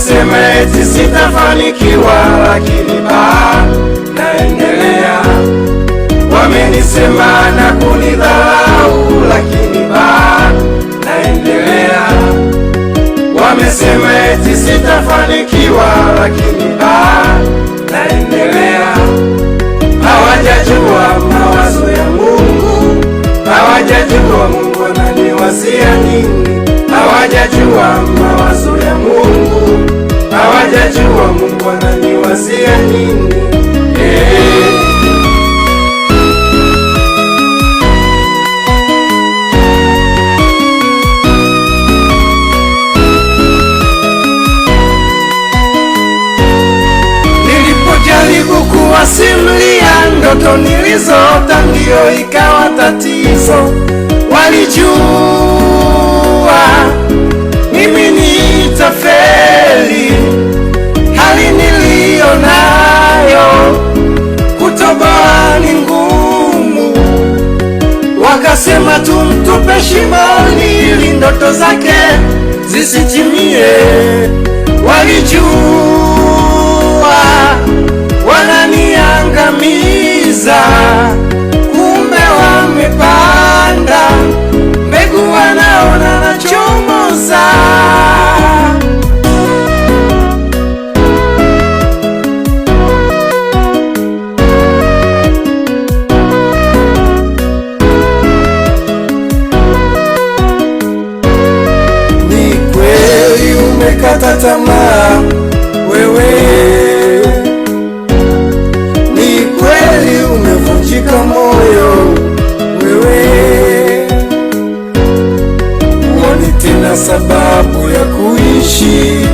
Wamesema eti sitafanikiwa, lakini naendelea. Wamenisema na kunidharau, lakini naendelea. Wamesema eti sitafanikiwa, lakini naendelea. Hawajajua mawazo ya Mungu, hawajajua Mungu ananiwazia nini, hawajajua mawazo ya Mungu, hawajajua Mungu ananiwazia nini. Nilipojaribu kuwasimulia ndoto nilizoota, ndio ikawa tatizo. Walijua mimi nitafeli, hali niliyo nayo kutoboa ni ngumu. Wakasema tumtupe shimoni ili ndoto zake zisitimie. Walijua wananiangamiza, kumbe wamepanda mbegu, wanaona nachomoza. Ni kweli umekata tamaa wewe, ni kweli umevunjika moyo wewe. Huoni tena sababu ya kuishi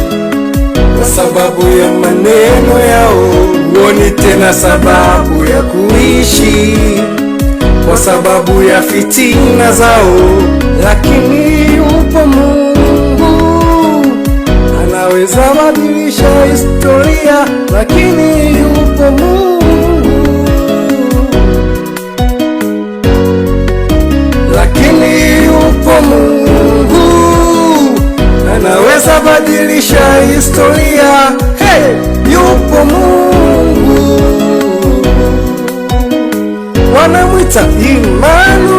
kwa sababu ya maneno yao. Huoni tena sababu ya kuishi kwa sababu ya fitina zao. Lakini yupo Mungu anaweza badilisha historia. Lakini yupo Mungu, lakini yupo Mungu anaweza badilisha historia. Hey, yupo Mungu, wanamwita Immanueli.